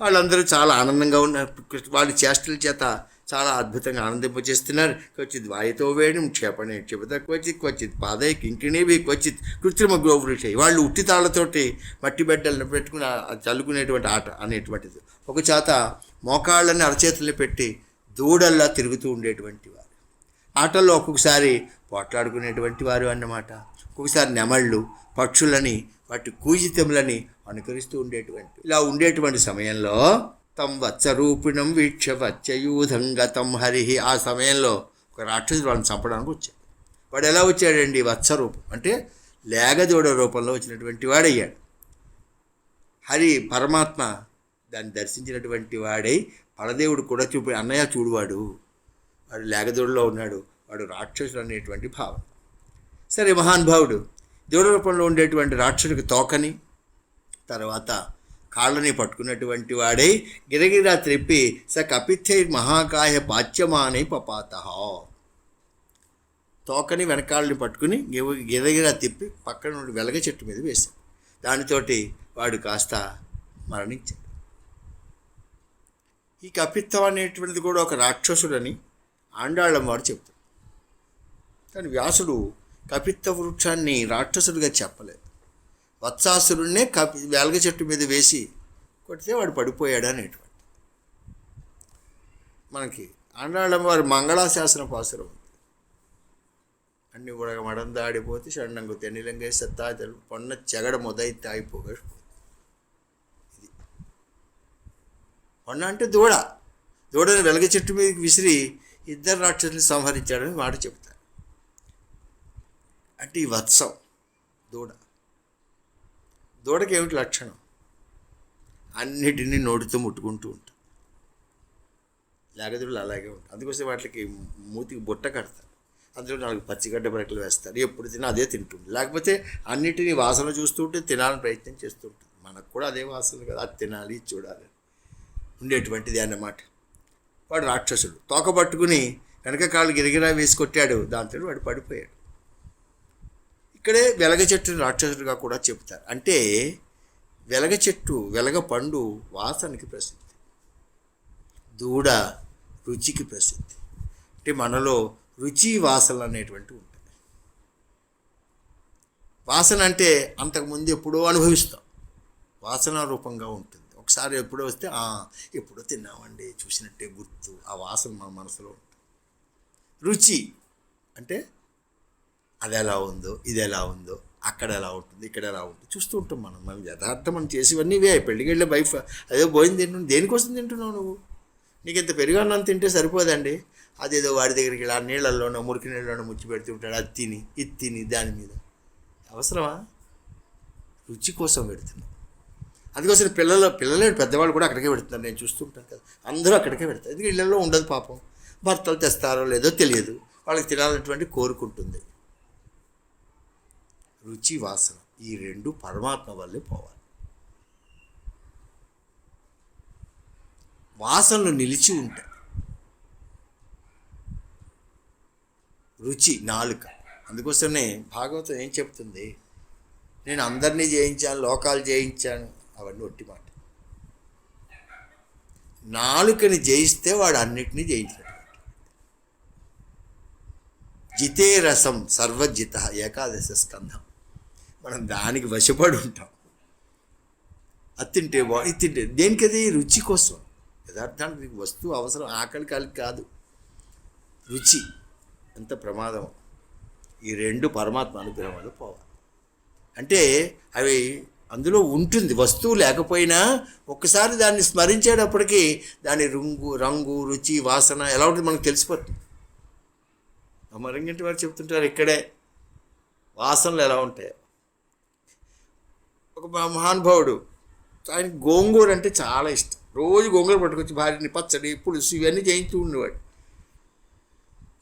వాళ్ళందరూ చాలా ఆనందంగా ఉన్నారు. వాళ్ళ చేష్టల చేత చాలా అద్భుతంగా ఆనందింపచేస్తున్నారు. క్వచిత్ వాయుతో వేణుం క్షేపణే క్షిపత క్వచిత్ పాదై కింకిణీవి క్వచిత్ కృత్రిమ గోవృషై. వాళ్ళు ఉట్టి తాళ్లతోటి మట్టి బిడ్డలను పెట్టుకుని చల్లుకునేటువంటి ఆట అనేటువంటిది. ఒక చేత మోకాళ్ళని అరచేతుల్ని పెట్టి దూడల్లా తిరుగుతూ ఉండేటువంటి వారు. ఆటల్లో ఒక్కొక్కసారి పోట్లాడుకునేటువంటి వారు అన్నమాట. ఒక్కొక్కసారి నెమళ్ళు పక్షులని వాటి కూజితములని అనుకరిస్తూ ఉండేటువంటి ఇలా ఉండేటువంటి సమయంలో తం వత్సరూపిణం వీక్ష వచ్చయూధంగతం హరి. ఆ సమయంలో ఒక రాక్షసుడు వాళ్ళని చంపడానికి వచ్చాడు. వాడు ఎలా వచ్చాడండి? వత్సరూపం అంటే లేగదూడ రూపంలో వచ్చినటువంటి వాడయ్యాడు. హరి పరమాత్మ దాన్ని దర్శించినటువంటి వాడై పరదేవుడు కూడా చూపి అన్నయ్య చూడువాడు, వాడు లేగదూడలో ఉన్నాడు, వాడు రాక్షసుడు అనేటువంటి భావం. సరే, మహానుభావుడు దూడ రూపంలో ఉండేటువంటి రాక్షసుడికి తోకని తర్వాత కాళ్ళని పట్టుకున్నటువంటి వాడై గిరగిరా త్రిప్పి స కపిథై మహాకాయ పాచ్యమానై పపాత. తోకని వెనకాళ్ళని పట్టుకుని గిరగిరా తిప్పి పక్కన నుండి వెలగ చెట్టు మీద వేశాడు. దానితోటి వాడు కాస్త మరణించాడు. ఈ కపిత్తం అనేటువంటిది కూడా ఒక రాక్షసుడని ఆండాళ్ళమ్మవారు చెప్తాడు. కానీ వ్యాసుడు కపిత్త వృక్షాన్ని రాక్షసుడిగా చెప్పలేదు. వత్సాసురుణ్ణే వెలగ చెట్టు మీద వేసి కొడితే వాడు పడిపోయాడు అనేటువంటి. మనకి ఆండాళ్ళమ్మవారి మంగళాశాసన పాసురం ఉంది. అన్ని కూడా మడందాడిపోతే షణ్ణంగు తెన్నిలంగే సత్తాదలు పొన్న చెగడ మొదై తాయిపోగా. ఇది పొన్న అంటే దూడని వెలగ చెట్టు మీదకి విసిరి ఇద్దరు రాక్షసుని సంహరించాడని మాట చెప్తారు. అంటే ఈ వత్సం దూడకి ఏమిటి లక్షణం? అన్నిటినీ నోటితో ముట్టుకుంటూ ఉంటుంది. లేగదూడలు అలాగే ఉంటాయి. అందుకోసం వాటికి మూతికి బుట్ట కడతారు, అందులో 4 పచ్చిగడ్డ బరెక్కలు వేస్తారు. ఎప్పుడు తిన్నా అదే తింటుంది. లేకపోతే అన్నిటినీ వాసన చూస్తూ ఉంటే తినాలని ప్రయత్నం చేస్తూ ఉంటుంది. మనకు కూడా అదే వాసన కదా, అది తినాలి చూడాలి ఉండేటువంటిది అన్నమాట. వాడు రాక్షసుడు తోక పట్టుకుని వెనక కాళ్ళు గిరిగిరా వేసి కొట్టాడు. దాంతో వాడు పడిపోయాడు. ఇక్కడే వెలగ చెట్టుని రాక్షసుడిగా కూడా చెప్తారు. అంటే వెలగ చెట్టు, వెలగ పండు వాసనకి ప్రసిద్ధి, దూడ రుచికి ప్రసిద్ధి. అంటే మనలో రుచి వాసనలు అనేటువంటివి ఉంటాయి. వాసన అంటే అంతకుముందు ఎప్పుడో అనుభవిస్తాం, వాసన రూపంగా ఉంటుంది. ఒకసారి ఎప్పుడో వస్తే ఎప్పుడో తిన్నామండి చూసినట్టే గుర్తు, ఆ వాసన మన మనసులో ఉంటుంది. రుచి అంటే అది ఎలా ఉందో, ఇది ఎలా ఉందో, అక్కడ ఎలా ఉంటుంది, ఇక్కడ ఎలా ఉంటుంది చూస్తూ ఉంటాం. మనం యథార్థం మనం చేసేవన్నీ ఇవే. పెళ్ళికి వెళ్ళే వైఫ్ అదే పోయింది తింటున్నావు, దేనికోసం తింటున్నావు నువ్వు? నీకు ఇంత పెరుగన్నం తింటే సరిపోదండి. అదేదో వాడి దగ్గరికి ఇలా నీళ్ళల్లోనో మురికి నీళ్ళలోనో ముచ్చి పెడుతూ ఉంటాడు. అది తిని ఇది తిని దాని మీద అవసరమా? రుచి కోసం పెడుతున్నాం. అందుకోసం పిల్లలు పెద్దవాళ్ళు కూడా అక్కడికే పెడుతున్నారు. నేను చూస్తుంటాను కదా, అందరూ అక్కడికే పెడతారు. ఎందుకంటే ఇళ్ళల్లో ఉండదు పాపం. భర్తలు తెస్తారో లేదో తెలియదు, వాళ్ళకి తినాలన్నటువంటి కోరుకుంటుంది. రుచి వాసన ఈ రెండు పరమాత్మ వల్లే పోవాలి. వాసనలు నిలిచి ఉంటాయి. రుచి నాలుక. అందుకోసమే భాగవతం ఏం చెప్తుంది? నేను అందరినీ జయించాను, లోకాలు జయించాను, అవన్నీ ఒట్టి మాట. నాలుకని జయిస్తే వాడు అన్నిటినీ జయించినట్టు. జితే రసం సర్వజిత, ఏకాదశ స్కంధం. మనం దానికి వశపడి ఉంటాం. అది తింటే ఇది తింటే దేనికది? రుచి కోసం. యథార్థానికి నీకు వస్తువు అవసరం, ఆకలి కాదు. రుచి ఎంత ప్రమాదం. ఈ రెండు పరమాత్మ అనుగ్రహం వల్ల పోవాలి. అంటే అవి అందులో ఉంటుంది. వస్తువు లేకపోయినా ఒక్కసారి దాన్ని స్మరించేటప్పటికీ దాని రంగు రుచి వాసన ఎలా ఉంటుంది మనకు తెలిసిపోతుంది. మరింగంటి వారు చెప్తుంటారు ఇక్కడే వాసనలు ఎలా ఉంటాయో. ఒక మహానుభావుడు, ఆయన గోంగూర అంటే చాలా ఇష్టం. రోజు గోంగూర పట్టుకొచ్చి భార్యని పచ్చడి పులుసు ఇవన్నీ చేయించూ ఉండేవాడు.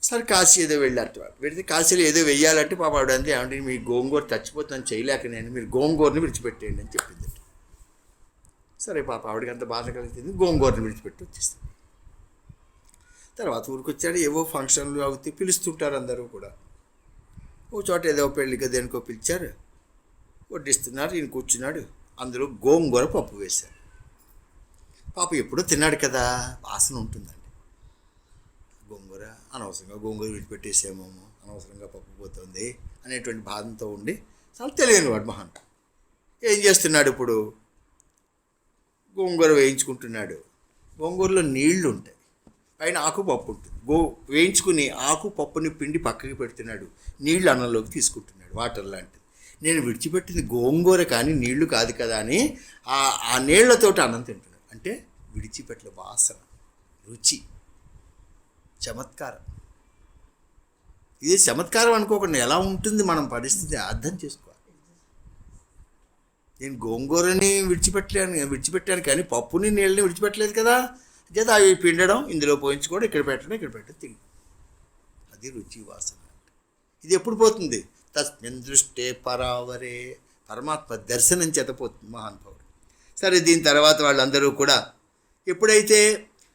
సరే కాశీ ఏదో వెళ్ళారు. వెళితే కాశీలో ఏదో వెయ్యాలంటే పాప ఆవిడ అంతే, ఏమంటే మీ గోంగూర చచ్చిపోతాను చేయలేక నేను, మీరు గోంగూరని విడిచిపెట్టేయండి అని చెప్పింది. సరే పాప ఆవిడకి అంత బాధ కలిగింది, గోంగూరని విడిచిపెట్టి వచ్చేస్తాను. తర్వాత ఊరికొచ్చాడు. ఏవో ఫంక్షన్లు అవుతాయి, పిలుస్తుంటారు అందరూ కూడా. ఓ చోట ఏదో పెళ్ళికి దేనికో పిలిచారు, వడ్డిస్తున్నారు. ఈయన కూర్చున్నాడు. అందులో గోంగూర పప్పు వేశారు. పాప ఎప్పుడో తిన్నాడు కదా, వాసన ఉంటుందండి. గోంగూర అనవసరంగా గోంగూర విడిచిపెట్టేసేమో, అనవసరంగా పప్పు పోతుంది అనేటువంటి బాధంతో ఉండి చాలా తెలియని వాడు మహాన్. ఏం చేస్తున్నాడు ఇప్పుడు? గోంగూర వేయించుకుంటున్నాడు. గోంగూరలో నీళ్లు ఉంటాయి, పైన ఆకు పప్పు ఉంటుంది. వేయించుకుని ఆకు పప్పుని పిండి పక్కకి పెడుతున్నాడు, నీళ్లు అన్నంలోకి తీసుకుంటున్నాడు, వాటర్ లాంటిది. నేను విడిచిపెట్టింది గోంగూర కానీ నీళ్లు కాదు కదా అని ఆ నీళ్లతోటి అన్నం తింటున్నాడు. అంటే విడిచిపెట్టిన వాసన, రుచి, చమత్కారం. ఇది చమత్కారం అనుకోకుండా ఎలా ఉంటుంది మనం పరిస్థితి అర్థం చేసుకోవాలి. నేను గోంగూరని విడిచిపెట్టాను కానీ పప్పుని నీళ్ళని విడిచిపెట్టలేదు కదా. చేత అవి పిండడం, ఇందులో పోయించుకోవడం, ఇక్కడ పెట్టడం తిండి. అది రుచి, వాసన. ఇది ఎప్పుడు పోతుంది? తస్మిన్ దృష్టే పరావరే, పరమాత్మ దర్శనం చేత పోతుంది మహానుభావుడు. సరే, దీని తర్వాత వాళ్ళందరూ కూడా ఎప్పుడైతే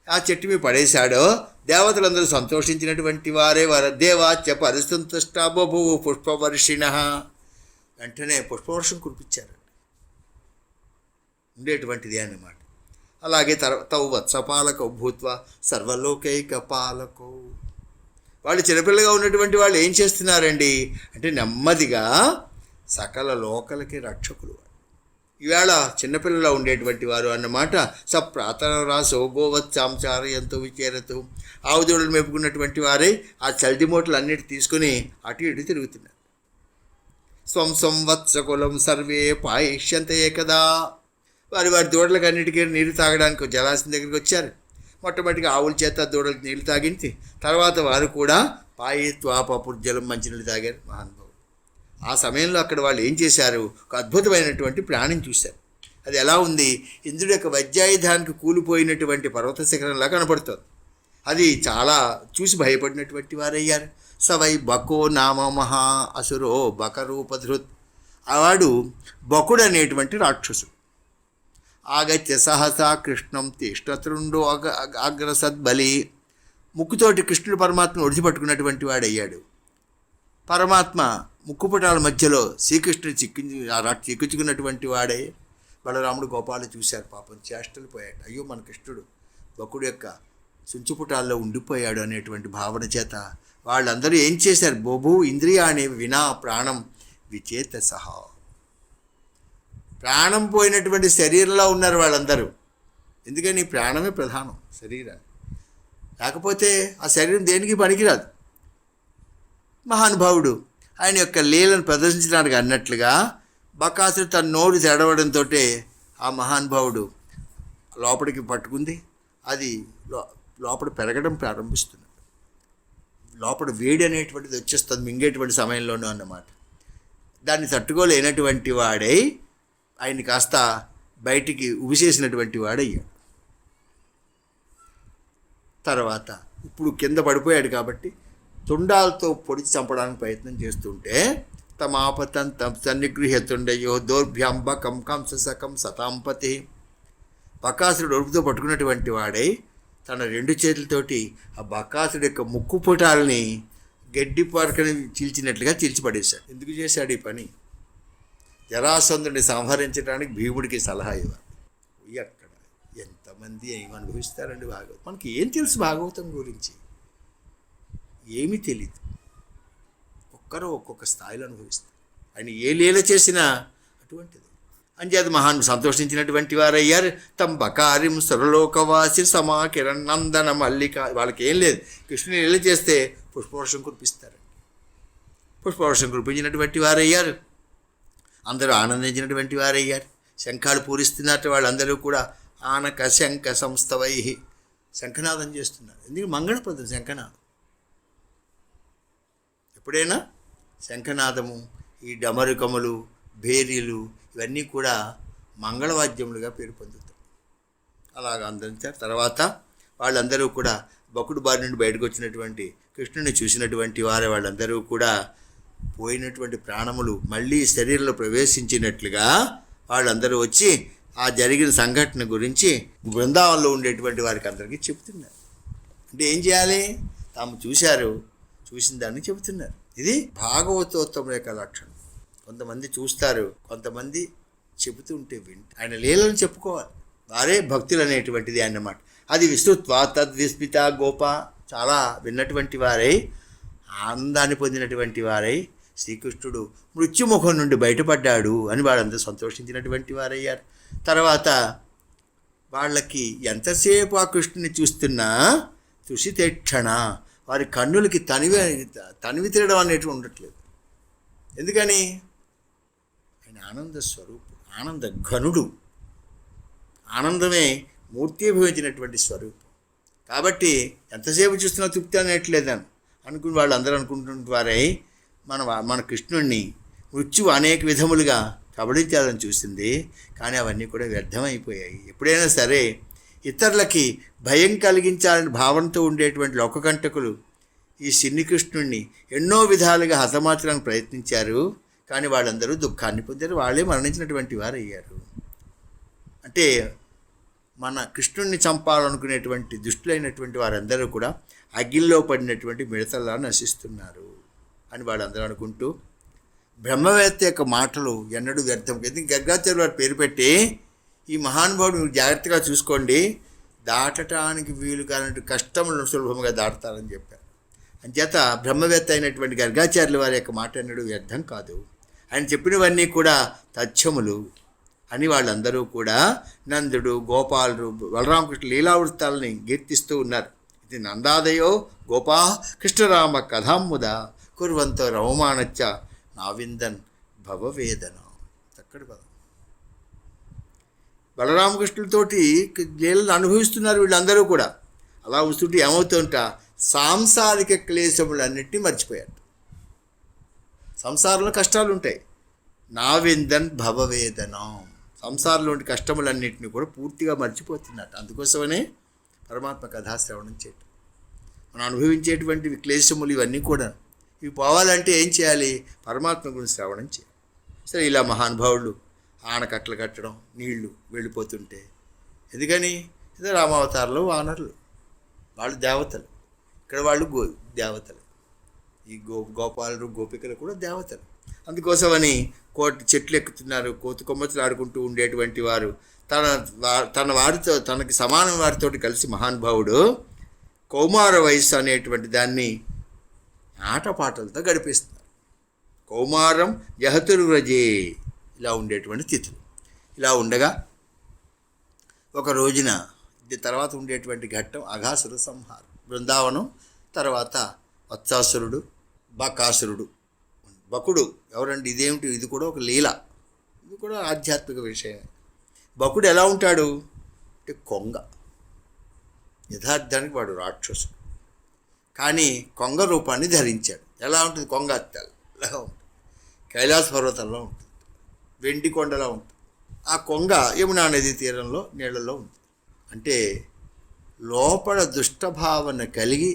ఆ చెట్టు మీద పడేశాడో దేవతలందరూ సంతోషించినటువంటి వారే దేవాచ పరిసంతుష్టాబభూ పుష్పవర్షిణ. వెంటనే పుష్పవర్షం కురిపించారు, ఉండేటువంటిది అన్నమాట. అలాగే తౌ వత్సపాలకౌ భూత్వ సర్వలోకైక పాలకౌ. వాళ్ళు చిన్నపిల్లగా ఉన్నటువంటి వాళ్ళు ఏం చేస్తున్నారండి అంటే నెమ్మదిగా సకల లోకలకి రక్షకులు. ఈవేళ చిన్నపిల్లలా ఉండేటువంటి వారు అన్నమాట. సప్రాతరాసో గోవత్సాంచారయంతో విచేరతు. ఆవుదూడలు మేపుకున్నటువంటి వారే ఆ చల్దిమూటలు అన్నిటి తీసుకుని అటు ఇటు తిరుగుతున్నారు. స్వం సంవత్సకులం సర్వే పాయిష్యంతే కదా. వారి దూడలకు అన్నిటికీ నీరు తాగడానికి జలాశయం దగ్గరికి వచ్చారు. మొట్టమొదటిగా ఆవుల చేత దూడలకు నీళ్లు తాగించి తర్వాత వారు కూడా పాయిత్వాపుర్జలం మంచినీళ్ళు తాగారు మహానుభావులు. ఆ సమయంలో అక్కడ వాళ్ళు ఏం చేశారు? ఒక అద్భుతమైనటువంటి ప్రాణిని చూశారు. అది ఎలా ఉంది? ఇంద్రుడి యొక్క వజ్రాయుధానికి కూలిపోయినటువంటి పర్వత శిఖరంలా కనపడుతుంది. అది చాలా చూసి భయపడినటువంటి వారయ్యారు. సవై బకో నామ మహా అసురో బకరూపధృత్. ఆవాడు బకుడు అనేటువంటి రాక్షసుడు. ఆగత్య సహసా కృష్ణం తిష్టతృండో అగ్రసద్బలి. ముక్కుతోటి కృష్ణుడు పరమాత్మను ఒడిచిపట్టుకున్నటువంటి వాడయ్యాడు. పరమాత్మ ముక్కుపుటాల మధ్యలో శ్రీకృష్ణుడు చిక్కించుకున్నటువంటి వాడే. బలరాముడు గోపాలు చూశారు, పాపం చేష్టలు పోయాడు. అయ్యో, మన కృష్ణుడు బకుడు యొక్క సుంచుపుటాల్లో ఉండిపోయాడు అనేటువంటి భావన చేత వాళ్ళందరూ ఏం చేశారు? బొభు ఇంద్రియాణి వినా ప్రాణం విచేత సహా. ప్రాణం పోయినటువంటి శరీరంలో ఉన్నారు వాళ్ళందరూ. ఎందుకని? ప్రాణమే ప్రధానం శరీరాన్ని. లేకపోతే ఆ శరీరం దేనికి పనికిరాదు. మహానుభావుడు ఆయన యొక్క లీలను ప్రదర్శించడానికి అన్నట్లుగా బకాసుడు తన నోరు తెడవడంతో ఆ మహానుభావుడు లోపలికి పట్టుకుంది. అది లోపల పెరగడం ప్రారంభిస్తున్నాడు. లోపల వేడి అనేటువంటిది వచ్చేస్తుంది మింగేటువంటి సమయంలోనూ అన్నమాట. దాన్ని తట్టుకోలేనటువంటి వాడై ఆయన కాస్త బయటికి ఉబిసేసినటువంటి వాడయ్యాడు. తర్వాత ఇప్పుడు కింద పడిపోయాడు కాబట్టి తుండాలతో పొడిచి చంపడానికి ప్రయత్నం చేస్తుంటే తమాపతంతం సన్నిగృహ్యతుండయో దౌర్భ్యాంబకం కంసకం సతాంపతి. బకాసురుడు ఒడుపుతో పట్టుకున్నటువంటి వాడై తన రెండు చేతులతోటి ఆ బకాసుడు యొక్క ముక్కు పుటాలని గడ్డి పరకని చీల్చినట్లుగా చీల్చిపడేశాడు. ఎందుకు చేశాడు ఈ పని? జరాసంధుడిని సంహరించడానికి భీముడికి సలహా ఇవ్వాలి. అక్కడ ఎంతమంది ఏమి అనుభవిస్తారండి భాగవతం. మనకి ఏం తెలుసు భాగవతం గురించి? ఏమీ తెలీదు. ఒక్కరు ఒక్కొక్క స్థాయిలో అనుభవిస్తారు. ఆయన ఏ లీల చేసినా అటువంటిది. అంచేత మహాన్ సంతోషించినటువంటి వారయ్యారు. తం బకారిం సురలోకవాసి సమాకిరణ్ నందన మల్లిక. వాళ్ళకి ఏం లేదు, కృష్ణుని లీల చేస్తే పుష్పవర్షం కురిపిస్తారండి. పుష్పవర్షం కురిపించినటువంటి వారయ్యారు. అందరూ ఆనందించినటువంటి వారయ్యారు. శంఖాలు పూరిస్తున్నట్టు వాళ్ళందరూ కూడా ఆనక శంఖ సంస్థవై శంఖనాదం చేస్తున్నారు. ఎందుకు? మంగళప్రదం శంఖనాదం. ఎప్పుడైనా శంఖనాదము, ఈ డమరుకములు, భేరీలు ఇవన్నీ కూడా మంగళవాద్యములుగా పేరు పొందుతాయి. అలాగ అందరించారు. తర్వాత వాళ్ళందరూ కూడా బకుడు బారి నుండి బయటకు వచ్చినటువంటి కృష్ణుని చూసినటువంటి వారే వాళ్ళందరూ కూడా పోయినటువంటి ప్రాణములు మళ్ళీ శరీరంలో ప్రవేశించినట్లుగా వాళ్ళందరూ వచ్చి ఆ జరిగిన సంఘటన గురించి బృందావనంలో ఉండేటువంటి వారికి అందరికీ చెబుతున్నారు. అంటే ఏం చేయాలి? తాము చూసిన దాన్ని చెబుతున్నారు. ఇది భాగవతోత్తముల యొక్క లక్షణం. కొంతమంది చూస్తారు, కొంతమంది చెబుతూ ఉంటే ఆయన లీలను చెప్పుకోవాలి. వారే భక్తులు అనేటువంటిది అన్నమాట. అది విస్తృత్వ తద్విస్మిత గోప, చాలా విన్నటువంటి వారై ఆనందాన్ని పొందినటువంటి వారై శ్రీకృష్ణుడు మృత్యుముఖం నుండి బయటపడ్డాడు అని వాళ్ళందరూ సంతోషించినటువంటి వారయ్యారు. తర్వాత వాళ్ళకి ఎంతసేపు ఆ కృష్ణుని చూస్తున్నా తుషితేక్షణ, వారి కన్నులకి తనివి తీరడం అనేటివి ఉండట్లేదు. ఎందుకని? ఆయన ఆనంద స్వరూపుడు, ఆనంద ఘనుడు, ఆనందమే మూర్తీభవించినటువంటి స్వరూపం. కాబట్టి ఎంతసేపు చూస్తున్నా తృప్తి అనేట్లేదని అనుకుని వాళ్ళందరూ అనుకుంటున్న వారై మన కృష్ణుడిని మృత్యువు అనేక విధములుగా కబళించాలని చూసింది. కానీ అవన్నీ కూడా వ్యర్థమైపోయాయి. ఎప్పుడైనా సరే ఇతరులకి భయం కలిగించాలని భావనతో ఉండేటువంటి లోకకంటకులు ఈ సిన్ని కృష్ణుడిని ఎన్నో విధాలుగా హతమార్చడానికి ప్రయత్నించారు. కానీ వాళ్ళందరూ దుఃఖాన్ని పొందారు, వాళ్ళే మరణించినటువంటి వారు అయ్యారు. అంటే మన కృష్ణుడిని చంపాలనుకునేటువంటి దుష్టులైనటువంటి వారందరూ కూడా అగ్నిలో పడినటువంటి మిడతల్లా నశిస్తున్నారు అని వాళ్ళందరూ అనుకుంటూ, బ్రహ్మవేత్త యొక్క మాటలు ఎన్నడూ వ్యర్థం. ఎందుకంటే గర్గాచార్యులు వారి పేరు పెట్టి ఈ మహానుభావుడు మీరు జాగ్రత్తగా చూసుకోండి, దాటడానికి వీలు కానట్టు కష్టములను సులభంగా దాటుతారని చెప్పారు. అంచేత బ్రహ్మవేత్త అయినటువంటి గర్గాచార్యుల వారి యొక్క మాట ఎన్నడూ వ్యర్థం కాదు. ఆయన చెప్పినవన్నీ కూడా తథ్యములు అని వాళ్ళందరూ కూడా నందుడు, గోపాలుడు, బలరామకృష్ణ లీలావృత్తాలని కీర్తిస్తూ ఉన్నారు. ఇది నందాదయో గోపా కృష్ణరామ కథాముద కుర్వంతో రవమానచ్చ నావిందన్ భవవేదన. చక్కటి పదం. బలరామకృష్ణులతోటి లీలను అనుభవిస్తున్నారు వీళ్ళందరూ కూడా. అలా వస్తుంటే ఏమవుతుంటా సాంసారిక క్లేశములన్నింటినీ మర్చిపోయారు. సంసారంలో కష్టాలు ఉంటాయి. నావిందన్ భవవేదనం, సంసారంలోని కష్టములన్నింటినీ కూడా పూర్తిగా మర్చిపోతున్నట్టు. అందుకోసమనే పరమాత్మ కథాశ్రవణం చేయటం. మనం అనుభవించేటువంటి క్లేశములు ఇవన్నీ కూడా ఇవి పోవాలంటే ఏం చేయాలి? పరమాత్మ గురించి శ్రవణం చేయాలి. సరే, ఇలా మహానుభావులు ఆనకట్టలు కట్టడం, నీళ్లు వెళ్ళిపోతుంటే ఎందుకని? ఇదే రామావతారంలో వానరులు, వాళ్ళు దేవతలు, ఇక్కడ వాళ్ళు దేవతలు. ఈ గోపాలుడు గోపికలు కూడా దేవతలు. అందుకోసమని చెట్లు ఎక్కుతున్నారు, కోతి కొమ్మతులు ఆడుకుంటూ ఉండేటువంటి వారు తన వారితో, తనకి సమానం వారితో కలిసి మహానుభావుడు కౌమార వయస్సు అనేటువంటి దాన్ని ఆటపాటలతో గడిపిస్తున్నారు. కౌమారం యహతుర్వ్రజే, ఇలా ఉండేటువంటి తిథులు. ఇలా ఉండగా ఒక రోజున తర్వాత ఉండేటువంటి ఘట్టం అఘాసుర సంహారం. బృందావనం తర్వాత వత్సాసురుడు, బకాసురుడు. బకుడు ఎవరండి? ఇదేమిటి? ఇది కూడా ఒక లీల, ఇది కూడా ఆధ్యాత్మిక విషయమే. బకుడు ఎలా ఉంటాడు అంటే కొంగ. యథార్థానికి వాడు రాక్షసుడు, కానీ కొంగ రూపాన్ని ధరించాడు. ఎలా ఉంటుంది కొంగ? తెల్లగా ఉంటుంది, కైలాస పర్వతంలో ఉంటుంది, వెండి కొండలా ఉంటుంది. ఆ కొంగ యమునా నది తీరంలో నీళ్ళలో ఉంటుంది. అంటే లోపల దుష్టభావన కలిగి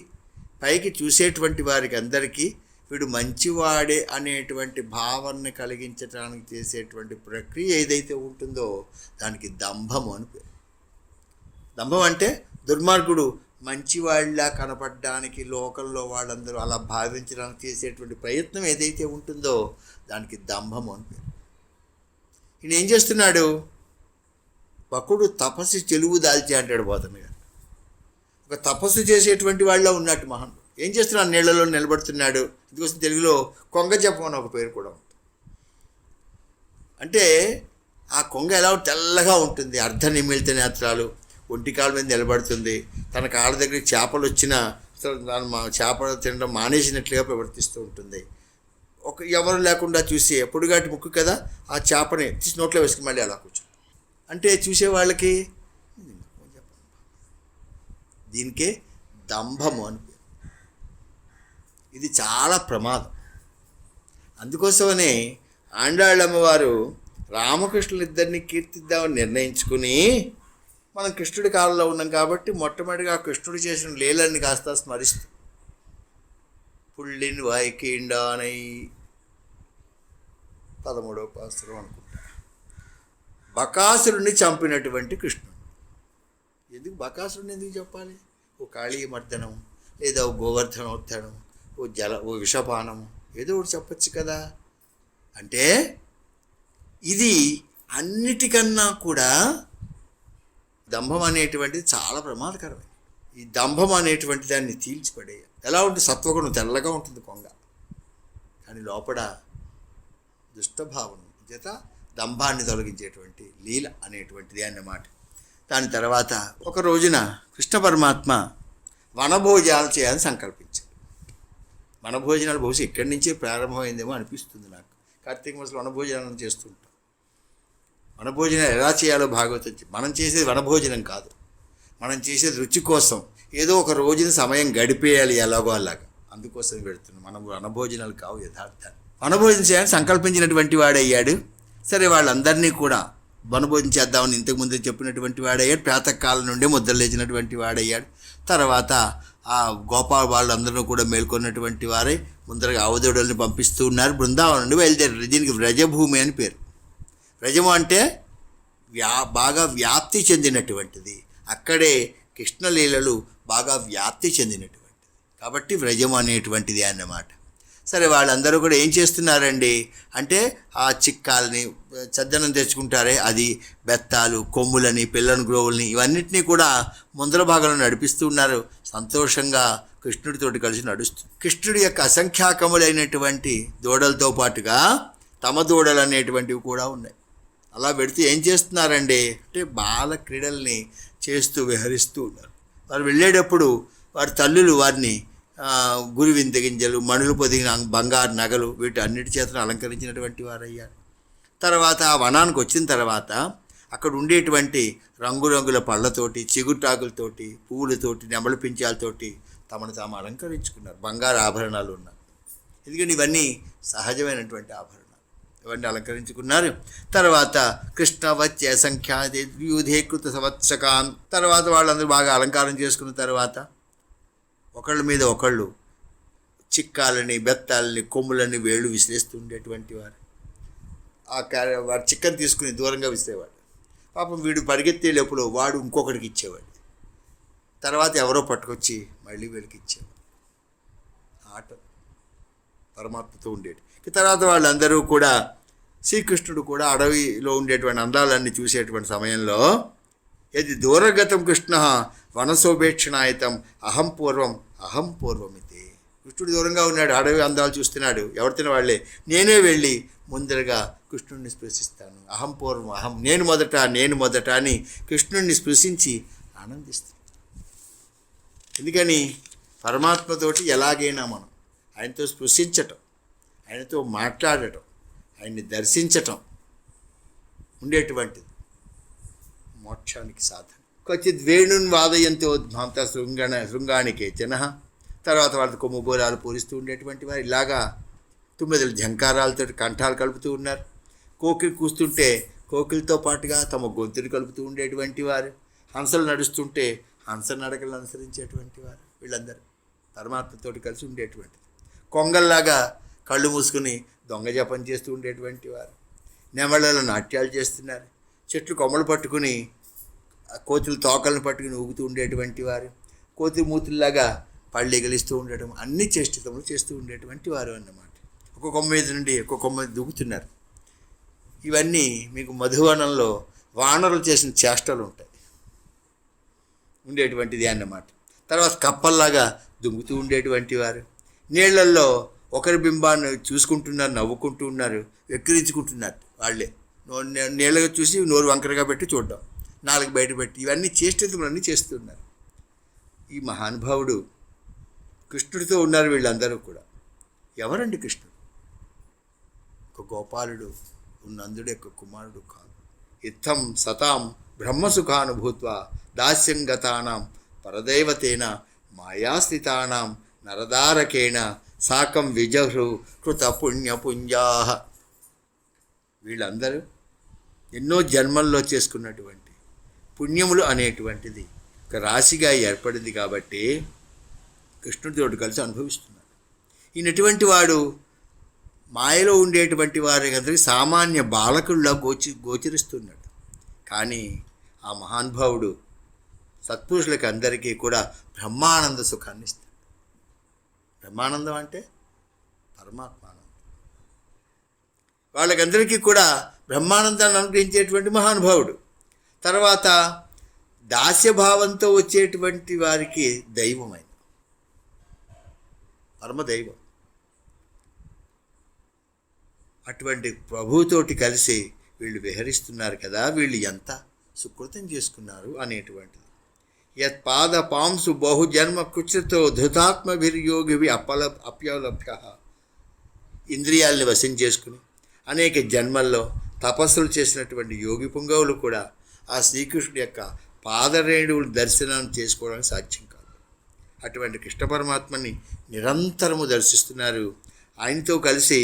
పైకి చూసేటువంటి వారికి అందరికీ వీడు మంచివాడే అనేటువంటి భావనని కలిగించడానికి చేసేటువంటి ప్రక్రియ ఏదైతే ఉంటుందో దానికి దంభము అని పేరు. దంభం అంటే దుర్మార్గుడు మంచివాళ్ళలా కనపడడానికి లోకంలో వాళ్ళందరూ అలా భావించడానికి చేసేటువంటి ప్రయత్నం ఏదైతే ఉంటుందో దానికి దంభము అని పేరు. ఈయన ఏం చేస్తున్నాడు? బకుడు తపస్సు చెలువు దాల్చి అంటాడు పోతన్న గారు. ఒక తపస్సు చేసేటువంటి వాళ్ళ ఉన్నట్టు మహానుడు ఏం చేస్తున్నాడు? నీళ్లలో నిలబడుతున్నాడు. ఇందుకోసం తెలుగులో కొంగ జపం అని ఒక పేరు కూడా ఉంటుంది. అంటే ఆ కొంగ ఎలా తెల్లగా ఉంటుంది, అర్ధ నిమిలిత నేత్రాలు, ఒంటికాల మీద నిలబడుతుంది. తన కాళ్ళ దగ్గర చేపలు వచ్చినా చేపలు తినడం మానేసినట్లుగా ప్రవర్తిస్తూ ఉంటుంది. ఎవరు లేకుండా చూసి పొడుగాటి ముక్కు కదా, ఆ చేపని తీసి నోట్లో వేసుకుని మళ్ళీ అలా కూర్చుంది. అంటే చూసే వాళ్ళకి దీనికే దంభము అని పేరు. ఇది చాలా ప్రమాదం. అందుకోసమనే ఆండాళ్ళమ్మవారు రామకృష్ణులిద్దరిని కీర్తిద్దామని నిర్ణయించుకుని, మనం కృష్ణుడి కాలంలో ఉన్నాం కాబట్టి మొట్టమొదటిగా కృష్ణుడు చేసిన లీలన్నీ కాస్త స్మరిస్తూ పుళ్ళిన్ వాయికీండానై 13వ పాసురం అనుకుంటా, బకాసురుణ్ణి చంపినటువంటి కృష్ణుడు. ఎందుకు బకాసురుడిని ఎందుకు చెప్పాలి? ఓ కాళీ మర్దనం, లేదా ఓ గోవర్ధనోత్థనం, ఓ విషపానము, ఏదో ఒకటి చెప్పచ్చు కదా. అంటే ఇది అన్నిటికన్నా కూడా దంభం అనేటువంటిది చాలా ప్రమాదకరమైనది. ఈ దంభం అనేటువంటి దాన్ని తీల్చిపడేయాలి. ఎలా ఉంటుంది? సత్వగుణం తెల్లగా ఉంటుంది కొంగ, కానీ లోపల దుష్టభావన చేత దంభాన్ని తొలగించేటువంటి లీల అనేటువంటిది అన్నమాట. దాని తర్వాత ఒక రోజున కృష్ణ పరమాత్మ వనభోజనాలు చేయాలని సంకల్పించాడు. వనభోజనాలు బహుశా ఇక్కడి నుంచే ప్రారంభమైందేమో అనిపిస్తుంది నాకు. కార్తీక మాసంలో వనభోజనాలను చేస్తుంటాం. వనభోజనం ఎలా చేయాలో భాగవతం మనం చేసేది వనభోజనం కాదు, మనం చేసేది రుచి కోసం. ఏదో ఒక రోజున సమయం గడిపేయాలి ఎలాగో అలాగా, అందుకోసం పెడుతున్నాం. మనం వనభోజనాలు కావు యథార్థాన్ని. వనభోజనం చేయాలని సంకల్పించినటువంటి వాడయ్యాడు. సరే, వాళ్ళందరినీ కూడా వనభోజనం చేద్దామని ఇంతకుముందు చెప్పినటువంటి వాడయ్యాడు. ప్రాతకాలం నుండి ముద్ర లేచినటువంటి వాడయ్యాడు. తర్వాత ఆ గోపాల వాళ్ళందరూ కూడా మేల్కొన్నటువంటి వారే ముందరగా అవధుడుల్ని పంపిస్తూ ఉన్నారు. బృందావనం నుండి బయలుదేరారు. దీనికి వ్రజభూమి అని పేరు. వ్రజము అంటే బాగా వ్యాప్తి చెందినటువంటిది. అక్కడే కృష్ణలీలలు బాగా వ్యాప్తి చెందినటువంటిది కాబట్టి వ్రజము అనేటువంటిది అన్నమాట. సరే, వాళ్ళందరూ కూడా ఏం చేస్తున్నారండి అంటే ఆ చిక్కాలని చద్దనం తెచ్చుకుంటారే, అది బెత్తాలు, కొమ్ములని, పిల్లని గ్రోవుల్ని ఇవన్నిటినీ కూడా ముందర భాగంలో నడిపిస్తూ ఉన్నారు. సంతోషంగా కృష్ణుడితోటి కలిసి నడుస్తూ కృష్ణుడి యొక్క అసంఖ్యాకములైనటువంటి దూడలతో పాటుగా తమ దూడలు అనేటువంటివి కూడా ఉన్నాయి. అలా పెడితే ఏం చేస్తున్నారండి అంటే బాల క్రీడల్ని చేస్తూ విహరిస్తూ ఉన్నారు. వారు వెళ్ళేటప్పుడు వారి తల్లులు వారిని గురివింద గింజలు, మణులు పొదిగిన బంగారు నగలు వీటి అన్నిటి చేతను అలంకరించినటువంటి వారయ్యారు. తర్వాత ఆ వనానికి వచ్చిన తర్వాత అక్కడ ఉండేటువంటి రంగురంగుల పళ్ళతోటి, చిగుటాకులతోటి, పువ్వులతోటి, నెమలి పించాలతోటి తమను తాము అలంకరించుకున్నారు. బంగారు ఆభరణాలు ఉన్నారు. ఎందుకంటే ఇవన్నీ సహజమైనటువంటి ఆభరణాలు. ఇవన్నీ అలంకరించుకున్నారు. తర్వాత కృష్ణ వచ్చే సంఖ్యాదే వ్యూధేకృత సంవత్సకాన్. తర్వాత వాళ్ళందరూ బాగా అలంకారం చేసుకున్న తర్వాత ఒకళ్ళ మీద ఒకళ్ళు చిక్కాలని, బెత్తాలని, కొమ్ములని, వేళ్ళు విసిరేస్తూ ఉండేటువంటి వారు. వాడు చిక్కని తీసుకుని దూరంగా విసిరేవాడు. పాపం వీడు పరిగెత్తేటప్పుడు వాడు ఇంకొకటికి ఇచ్చేవాడు. తర్వాత ఎవరో పట్టుకొచ్చి మళ్ళీ వీళ్ళకి ఇచ్చేవాడు. ఆట పరమాత్మతో ఉండేది. తర్వాత వాళ్ళందరూ కూడా శ్రీకృష్ణుడు కూడా అడవిలో ఉండేటువంటి అందాలన్నీ చూసేటువంటి సమయంలో యది దూరగతం కృష్ణ వనసోపేక్షణాయతం అహం పూర్వమితి. కృష్ణుడు దూరంగా ఉన్నాడు, అడవి అందాలు చూస్తున్నాడు. ఎవరితో వాళ్ళే. నేనే వెళ్ళి ముందరగా కృష్ణుడిని స్పృశిస్తాను. అహం నేను మొదట అని కృష్ణుడిని స్పృశించి ఆనందిస్తాను. ఎందుకని పరమాత్మతోటి ఎలాగైనా మనం ఆయనతో స్పృశించటం, ఆయనతో మాట్లాడటం, ఆయన్ని దర్శించటం ఉండేటువంటిది మోక్షానికి సాధన. క్వచిత్ వేణున్ వాదయంతోద్భాంత శృంగానికే జన. తర్వాత వాళ్ళ కొమ్ముబోరాలు పూరిస్తూ ఉండేటువంటి వారు ఇలాగా 9 ఝంకారాలతో కంఠాలు కలుపుతూ ఉన్నారు. కోకిలు కూస్తుంటే కోకిలతో పాటుగా తమ గొంతులు కలుపుతూ ఉండేటువంటి వారు. హంసలు నడుస్తుంటే హంస నడకలు అనుసరించేటువంటి వారు. వీళ్ళందరూ పరమాత్మతోటి కలిసి ఉండేటువంటిది. కొంగల్లాగా కళ్ళు మూసుకుని దొంగ జపం చేస్తూ ఉండేటువంటి వారు. నెమళ్ళలో నాట్యాలు చేస్తున్నారు. చెట్లు కొమ్మలు పట్టుకుని కోతులు తోకలను పట్టుకుని ఊగుతూ ఉండేటువంటి వారు. కోతి మూతుల్లాగా పళ్ళు ఎగిలిస్తూ ఉండటం, అన్ని చేష్టితములు చేస్తూ ఉండేటువంటి వారు అన్నమాట. ఒక కొమ్మ మీద నుండి ఒక కొమ్మ దూకుతున్నారు. ఇవన్నీ మీకు మధువనంలో వానరులు చేసిన చేష్టలు ఉంటాయి ఉండేటువంటిది అన్నమాట. తర్వాత కప్పల్లాగా దుంగుతూ ఉండేటువంటి వారు. నీళ్లల్లో ఒకరి బింబాన్ని చూసుకుంటున్నారు, నవ్వుకుంటూ ఉన్నారు, వెక్కిరించుకుంటున్నారు. వాళ్ళే నీళ్ళగా చూసి నోరు వంకరగా పెట్టి చూడడం, నాలుగు బయట పెట్టి ఇవన్నీ చేష్టములన్నీ చేస్తున్నారు. ఈ మహానుభావుడు కృష్ణుడితో ఉన్నారు. వీళ్ళందరూ కూడా ఎవరండి కృష్ణుడు? ఒక గోపాలుడు, నందుడి యొక్క కుమారుడు కాదు. ఇత్థం సతాం బ్రహ్మసుఖానుభూత్వ దాస్యం గతానాం పరదైవతేన మాయాస్థితానాం నరదారకేణ సాకం విజహృ కృత పుణ్యపుంజా. వీళ్ళందరూ ఎన్నో జన్మల్లో చేసుకున్నటువంటి పుణ్యములు అనేటువంటిది ఒక రాశిగా ఏర్పడింది కాబట్టి కృష్ణుడితోటి కలిసి అనుభవిస్తున్నారు. ఈయనటువంటి వాడు మాయలో ఉండేటువంటి వారి అందరికీ సామాన్య బాలకుల్లా గోచరిస్తున్నాడు. కానీ ఆ మహానుభావుడు సత్పురుషులకి అందరికీ కూడా బ్రహ్మానంద సుఖాన్ని ఇస్తాడు. బ్రహ్మానందం అంటే పరమాత్మానందం. వాళ్ళకందరికీ కూడా బ్రహ్మానందాన్ని అనుగ్రహించేటువంటి మహానుభావుడు. తర్వాత దాస్యభావంతో వచ్చేటువంటి వారికి దైవమైన పరమదైవం. అటువంటి ప్రభువుతోటి కలిసి వీళ్ళు విహరిస్తున్నారు కదా, వీళ్ళు ఎంత సుకృతం చేసుకున్నారు అనేటువంటిది. యత్పాద పాంసు బహుజన్మ కృచితో ధృతాత్మభిర్యోగివి అప్యలభ్య. ఇంద్రియాల్ని వశం చేసుకుని అనేక జన్మల్లో తపస్సులు చేసినటువంటి యోగి పుంగవులు కూడా ఆ శ్రీకృష్ణుడి యొక్క పాదరేణువులు దర్శనం చేసుకోవడానికి సాధ్యం కాదు. అటువంటి కృష్ణ పరమాత్మని నిరంతరము దర్శిస్తున్నారు, ఆయనతో కలిసి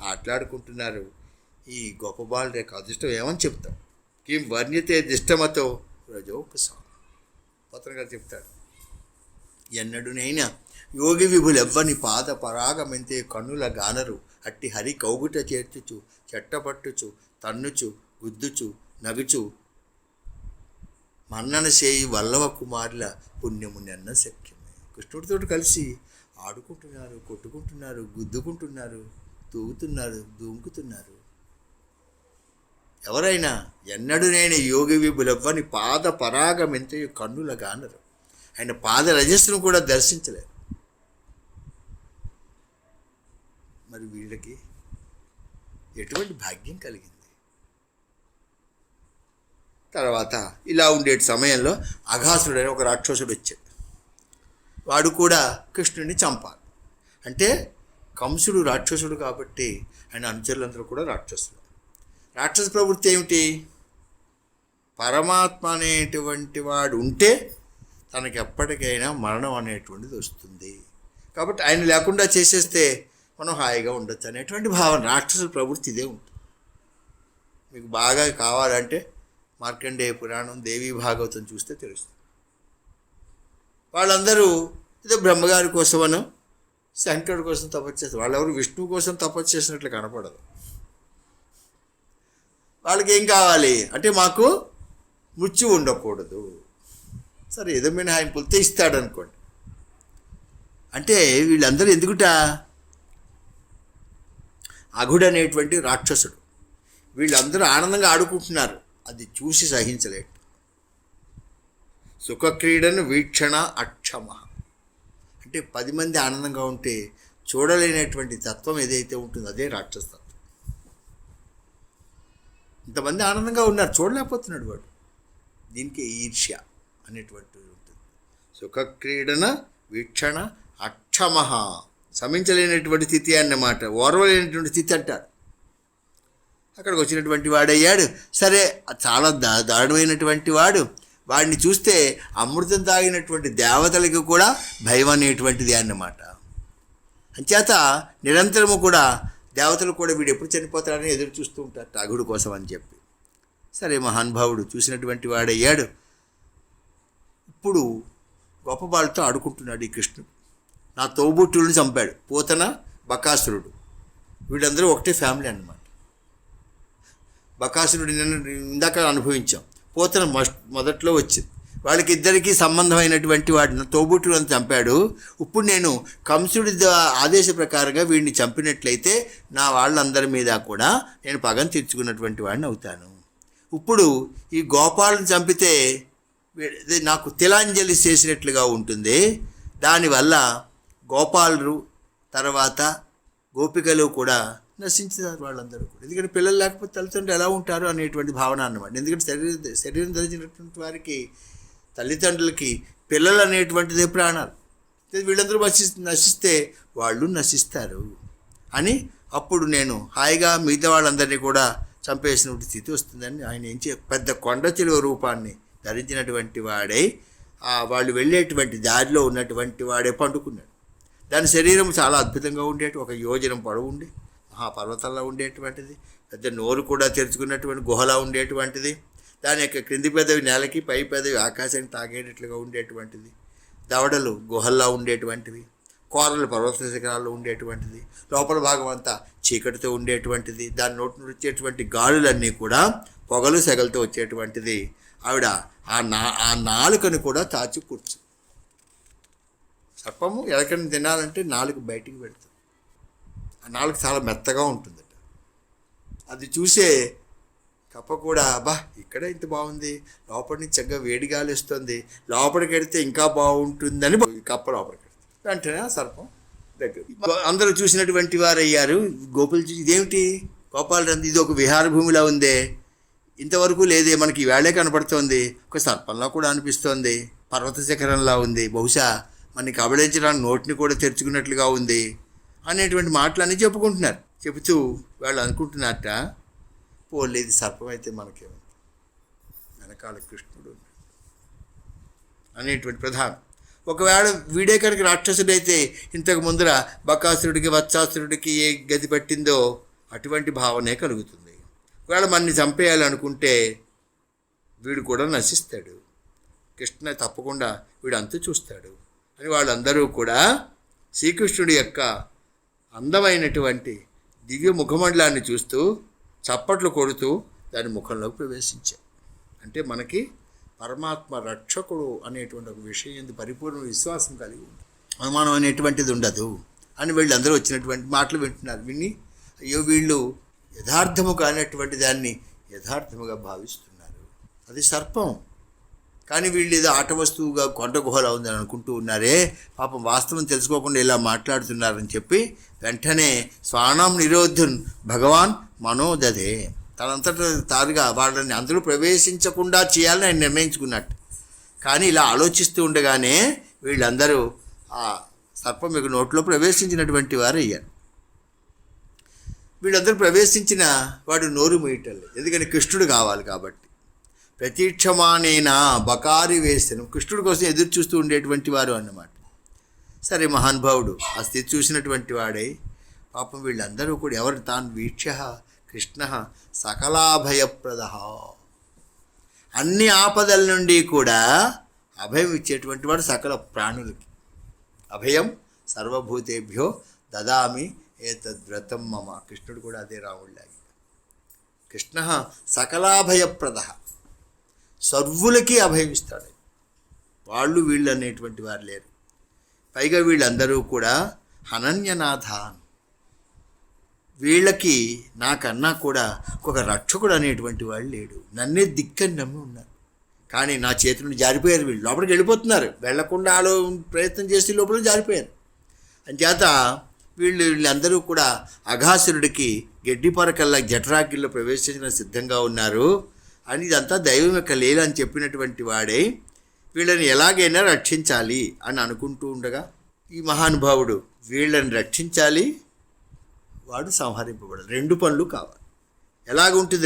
ఆటలాడుకుంటున్నారు. ఈ గొప్ప బాలుడి యొక్క అదృష్టం ఏమని చెప్తాం? కిం వర్ణ్యతే దిష్టమతో రజోపసాం. పోతన గారు చెప్తాడు, ఎన్నడునైనా యోగి విభులెవ్వని పాద పరాగమెంతే కన్నుల గానరు అట్టి హరి కౌగుట చేర్చుచు చెట్టపట్టుచు తన్నుచు గుద్దుచు నగుచు మన్నన చేయి వల్లవ కుమారుల పుణ్యము నెన్న శక్యమే. కృష్ణుడితో కలిసి ఆడుకుంటున్నారు, కొట్టుకుంటున్నారు, గుద్దుకుంటున్నారు, తూగుతున్నారు, దూముకుతున్నారు. ఎవరైనా ఎన్నడునైనా యోగి విభులెవ్వని పాద పరాగమెంతయు కన్నుల గానరు. ఆయన పాద రజస్సును కూడా దర్శించలేరు. మరి వీళ్ళకి ఎటువంటి భాగ్యం కలిగింది? తర్వాత ఇలా ఉండే సమయంలో అఘాసుడని ఒక రాక్షసుడు వచ్చాడు. వాడు కూడా కృష్ణుడిని చంపాలి. అంటే కంసుడు రాక్షసుడు కాబట్టి ఆయన అనుచరులందరూ కూడా రాక్షసులు. రాక్షస ప్రవృత్తి ఏమిటి? పరమాత్మ అనేటువంటి వాడు ఉంటే తనకి ఎప్పటికైనా మరణం అనేటువంటిది వస్తుంది, కాబట్టి ఆయన లేకుండా చేసేస్తే మనం హాయిగా ఉండొచ్చు అనేటువంటి భావన. రాక్షసుల ప్రవృత్తి ఇదే ఉంటుంది. మీకు బాగా కావాలంటే మార్కండేయ పురాణం, దేవీ భాగవతం చూస్తే తెలుస్తుంది. వాళ్ళందరూ ఏదో బ్రహ్మగారి కోసమనో శంకరుడి కోసం తపస్సు చేస్తారు. వాళ్ళెవరు విష్ణువు కోసం తపస్సు చేసినట్లు కనపడదు. వాళ్ళకి ఏం కావాలి అంటే మాకు మృత్యు ఉండకూడదు. సరే ఏదో మినహాయింపులతో ఇస్తాడు అనుకోండి. అంటే వీళ్ళందరూ ఎందుకుట? అఘుడు అనేటువంటి రాక్షసుడు, వీళ్ళందరూ ఆనందంగా ఆడుకుంటున్నారు, అది చూసి సహించలేడు. సుఖక్రీడను వీక్షణ అక్షమ. అంటే 10 మంది ఆనందంగా ఉంటే చూడలేనటువంటి తత్వం ఏదైతే ఉంటుందో అదే రాక్షసత్వం. ఇంతమంది ఆనందంగా ఉన్నారు, చూడలేకపోతున్నాడు వాడు. దీనికి ఈర్ష్య అనేటువంటిది ఉంటుంది. సుఖక్రీడన వీక్షణ అక్షమ, శమించలేనటువంటి స్థితి అన్నమాట, ఓర్వలేనటువంటి స్థితి అంటారు. అక్కడికి వచ్చినటువంటి వాడయ్యాడు. సరే చాలా దారుణమైనటువంటి వాడు. వాడిని చూస్తే అమృతం తాగినటువంటి దేవతలకు కూడా భయం అనేటువంటిది అన్నమాట. అంచేత నిరంతరము కూడా దేవతలు కూడా వీడు ఎప్పుడు చనిపోతాడని ఎదురు చూస్తూ ఉంటారు అఘుడు కోసం అని చెప్పి. సరే మహానుభావుడు చూసినటువంటి వాడయ్యాడు. ఇప్పుడు గొప్ప బాలతో ఆడుకుంటున్నాడు ఈ కృష్ణుడు. నా తోబుట్టులను చంపాడు పోతన, బకాసురుడు, వీళ్ళందరూ ఒకటే ఫ్యామిలీ అన్నమాట. బకాసురుడు ఇందాక అనుభవించాం, పోతన మొదట్లో వచ్చింది. వాళ్ళకి ఇద్దరికీ సంబంధమైనటువంటి వాడిని తోబుట్టులను చంపాడు. ఇప్పుడు నేను కంసుడి ఆదేశ ప్రకారంగా వీడిని చంపినట్లయితే నా వాళ్ళందరి మీద కూడా నేను పగను తీర్చుకున్నటువంటి వాడిని అవుతాను. ఇప్పుడు ఈ గోపాలను చంపితే నాకు తిలాంజలి చేసినట్లుగా ఉంటుంది. దానివల్ల గోపాలు తర్వాత గోపికలు కూడా నశించారు వాళ్ళందరూ కూడా. ఎందుకంటే పిల్లలు లేకపోతే తల్లిదండ్రులు ఎలా ఉంటారు అనేటువంటి భావన అన్నమాట. ఎందుకంటే శరీరం ధరించినటువంటి వారికి, తల్లిదండ్రులకి పిల్లలు అనేటువంటిదే ప్రాణాలు. వీళ్ళందరూ నశిస్తే వాళ్ళు నశిస్తారు అని అప్పుడు నేను హాయిగా మిగతా వాళ్ళందరినీ కూడా చంపేసినటువంటి స్థితి వస్తుందని ఆయన ఏం పెద్ద కొండ చిలువ రూపాన్ని ధరించినటువంటి వాడై వాళ్ళు వెళ్ళేటువంటి దారిలో ఉన్నటువంటి వాడే పండుకున్నాడు. దాని శరీరం చాలా అద్భుతంగా ఉండేటి, 1 యోజనం పొడవు ఉండి మహాపర్వతంలో ఉండేటువంటిది, పెద్ద నోరు కూడా తెరుచుకున్నటువంటి గుహలా ఉండేటువంటిది, దాని యొక్క క్రింది పెదవి నేలకి, పై పెదవి ఆకాశానికి తాగేటట్లుగా ఉండేటువంటిది, దవడలు గుహల్లా ఉండేటువంటివి, కోరలు పర్వత శిఖరాల్లో ఉండేటువంటిది, లోపల భాగం అంతా చీకటితో ఉండేటువంటిది, దాని నోటి నుండి వచ్చేటువంటి గాలులన్నీ కూడా పొగలు సెగలతో వచ్చేటువంటిది. ఆవిడ ఆ నాలుకను కూడా తాచి కూర్చు. సర్పము ఎలకని తినాలంటే నాలుక బయటికి పెడుతుంది. ఆ నాలుక చాలా మెత్తగా ఉంటుందట. అది చూసే కప్ప కూడా బా ఇక్కడ ఇంత బాగుంది, లోపల నుంచి చక్కగా వేడి గాలి వస్తుంది, లోపలికి వెడితే ఇంకా బాగుంటుందని కప్ప లోపలికి వెళ్తుంది. వెంటనే ఆ సర్పం దగ్గర అందరూ చూసినటువంటి వారు అయ్యారు. గోపులు చూసి ఇదేమిటి గోపాలరాజు, ఇది ఒక విహార భూమిలా ఉందే, ఇంతవరకు లేదే, మనకి వేళే కనపడుతోంది, ఒక సర్పంలా కూడా అనిపిస్తోంది, పర్వత శిఖరంలా ఉంది, బహుశా మనకి కబళించడానికి నోటిని కూడా తెరుచుకున్నట్లుగా ఉంది అనేటువంటి మాటలన్నీ చెప్పుకుంటున్నారు. చెబుతూ వాళ్ళు అనుకుంటున్నారట, పోలేదు సర్పం అయితే మనకేముంది, వెనకాల కృష్ణుడు అనేటువంటి ప్రధానం. ఒకవేళ వీడే కనుక రాక్షసుడైతే ఇంతకు ముందర బకాసురుడికి వత్సాసురుడికి ఏ గతి పట్టిందో అటువంటి భావనే కలుగుతుంది. ఒకవేళ మనని చంపేయాలనుకుంటే వీడు కూడా నశిస్తాడు, కృష్ణ తప్పకుండా వీడు అంతు చూస్తాడు అని వాళ్ళందరూ కూడా శ్రీకృష్ణుడి యొక్క అందమైనటువంటి దివ్య ముఖమండలాన్ని చూస్తూ చప్పట్లు కొడుతూ దాని ముఖంలోకి ప్రవేశించారు. అంటే మనకి పరమాత్మ రక్షకుడు అనేటువంటి ఒక విషయం ఎందు పరిపూర్ణ విశ్వాసం కలిగి ఉంది, అనుమానం అనేటువంటిది ఉండదు అని వీళ్ళందరూ వచ్చినటువంటి మాటలు వింటున్నారు. విని అయ్యో వీళ్ళు యథార్థము కానటువంటి దాన్ని యథార్థముగా భావిస్తున్నారు, అది సర్పం, కానీ వీళ్ళు ఏదో ఆట వస్తువుగా కొండ గుహలా ఉందని అనుకుంటూ ఉన్నారే, పాపం వాస్తవం తెలుసుకోకుండా ఇలా మాట్లాడుతున్నారని చెప్పి వెంటనే స్వాణం నిరోధున్ భగవాన్ మనోదధే, తనంతట తారుగా వాళ్ళని అందరూ ప్రవేశించకుండా చేయాలని ఆయన నిర్ణయించుకున్నట్టు. కానీ ఇలా ఆలోచిస్తూ ఉండగానే వీళ్ళందరూ ఆ సర్పం యొక్క నోట్లో ప్రవేశించినటువంటి వారు అయ్యారు. వీళ్ళందరూ ప్రవేశించిన వాడు నోరు మూయటం లేదు, ఎందుకంటే కృష్ణుడు కావాలి కాబట్టి. ప్రతీక్షమానేనా బకారి వేసను, కృష్ణుడి కోసం ఎదురు చూస్తూ ఉండేటువంటి వారు అన్నమాట. సరే మహానుభావుడు ఆ స్థితి చూసినటువంటి వాడై పాపం వీళ్ళందరూ కూడా ఎవరు తాను వీక్ష కృష్ణ సకలాభయప్రద, అన్ని ఆపదల నుండి కూడా అభయం ఇచ్చేటువంటి వాడు సకల ప్రాణులకి. అభయం సర్వభూతేభ్యో దదామి ఏతద్వ్రతం మమ, కృష్ణుడు కూడా అదే రాముడిలాగి. కృష్ణ సకలాభయప్రద, సర్వులకి అభయం ఇస్తాడు, వాళ్ళు వీళ్ళు అనేటువంటి వారు లేరు. పైగా వీళ్ళందరూ కూడా అనన్యనాథాన్, వీళ్ళకి నాకన్నా కూడా ఒక రక్షకుడు అనేటువంటి వాళ్ళు లేడు, నన్నే దిక్కని నమ్మి ఉన్నారు. కానీ నా చేతి నుండి జారిపోయారు, వీళ్ళు లోపలికి వెళ్ళిపోతున్నారు, వెళ్లకుండా ప్రయత్నం చేసి లోపల జారిపోయారు. అంచేత వీళ్ళందరూ కూడా అఘాసురుడికి గడ్డి పరకల్లా జఠరాగ్గిల్లో ప్రవేశించిన సిద్ధంగా ఉన్నారు అని, ఇదంతా దైవం యొక్క లీల అని చెప్పినటువంటి వాడే వీళ్ళని ఎలాగైనా రక్షించాలి అని అనుకుంటూ ఉండగా ఈ మహానుభావుడు వీళ్ళని రక్షించాలి, వాడు సంహరింపబడాలి. రెండు పనులు కావాలి. ఎలాగుంటుంది,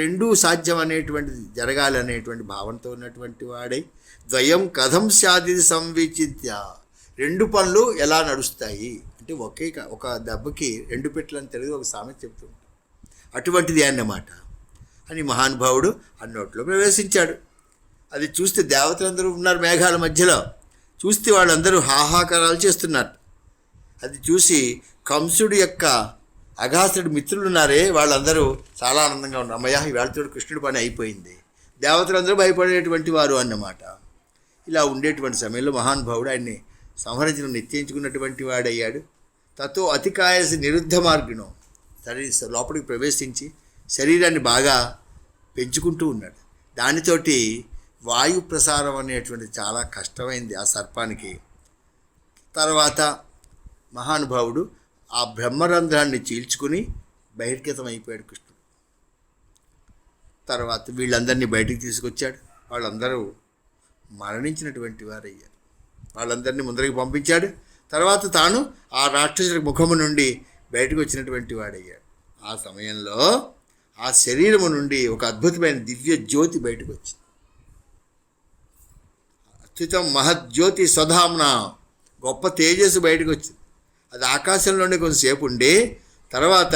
రెండు సాధ్యం అనేటువంటిది జరగాలి అనేటువంటి భావనతో ఉన్నటువంటి వాడై ద్వయం కథం స్యాది సంవిచిత్య, రెండు పనులు ఎలా నడుస్తాయి అంటే ఒక దెబ్బకి రెండు పెట్టలని తెలుగు ఒక సామెత చెప్తూ ఉంటాం, అటువంటిది అన్నమాట అని మహానుభావుడు అన్నోట్లో ప్రవేశించాడు. అది చూస్తే దేవతలందరూ ఉన్నారు మేఘాల మధ్యలో, చూస్తే వాళ్ళందరూ హాహాకారాలు చేస్తున్నారు. అది చూసి కంసుడి యొక్క అఘాసుడి మిత్రులు ఉన్నారే వాళ్ళందరూ చాలా ఆనందంగా ఉన్నారు, అమ్మయ్య ఈవేళతో కృష్ణుడి పని అయిపోయింది, దేవతలందరూ భయపడేటువంటి వారు అన్నమాట. ఇలా ఉండేటువంటి సమయంలో మహానుభావుడు ఆయన్ని సంహరించడం నిశ్చయించుకున్నటువంటి వాడయ్యాడు. తతో అతికాయసి నిరుద్ధ మార్గిణం, లోపలికి ప్రవేశించి శరీరాన్ని బాగా పెంచుకుంటూ ఉన్నాడు. దానితోటి వాయు ప్రసారం అనేటువంటి చాలా కష్టమైంది ఆ సర్పానికి. తర్వాత మహానుభావుడు ఆ బ్రహ్మరంధ్రాన్ని చీల్చుకుని బహిర్గతం అయిపోయాడు కృష్ణుడు. తర్వాత వీళ్ళందరినీ బయటికి తీసుకొచ్చాడు, వాళ్ళందరూ మరణించినటువంటి వారు అయ్యారు. వాళ్ళందరినీ ముందరికి పంపించాడు. తర్వాత తాను ఆ రాక్షసుడి ముఖము నుండి బయటకు వచ్చినటువంటి వాడయ్యాడు. ఆ సమయంలో ఆ శరీరము నుండి ఒక అద్భుతమైన దివ్య జ్యోతి బయటకు వచ్చింది. అత్యుతం మహజ్యోతి స్వధామ్న, గొప్ప తేజస్సు బయటకు వచ్చింది. అది ఆకాశంలోనే కొంతసేపు ఉండి తర్వాత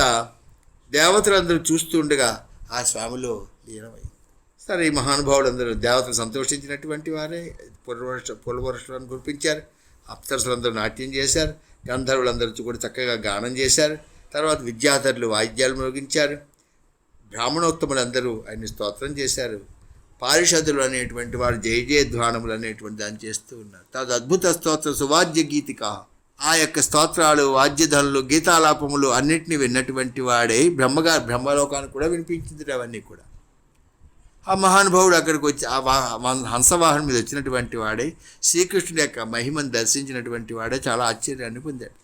దేవతలందరూ చూస్తూ ఉండగా ఆ స్వామిలో లీనమైంది. సరే ఈ మహానుభావులందరూ దేవతలు సంతోషించినటువంటి వారే పులవర్షాన్ని కురిపించారు. అప్సరసులందరూ నాట్యం చేశారు, గంధర్వులందరూ కూడా చక్కగా గానం చేశారు. తర్వాత విద్యాధరులు వాయిద్యాలు మోగించారు, బ్రాహ్మణోత్తములందరూ ఆయన్ని స్తోత్రం చేశారు. పారిషదులు అనేటువంటి వారు జయ జయధ్వానములు అనేటువంటి దాన్ని చేస్తూ ఉన్నారు. తర్వాత అద్భుత స్తోత్ర సువాద్య గీతిక, ఆ యొక్క స్తోత్రాలు, వాద్యధనులు, గీతాలాపములు అన్నింటినీ విన్నటువంటి వాడే బ్రహ్మలోకానికి కూడా వినిపించింది అవన్నీ కూడా. ఆ మహానుభావుడు అక్కడికి వచ్చి హంసవాహనం మీద వచ్చినటువంటి వాడే శ్రీకృష్ణుడి యొక్క మహిమను దర్శించినటువంటి వాడే చాలా ఆశ్చర్యాన్ని పొందాడు.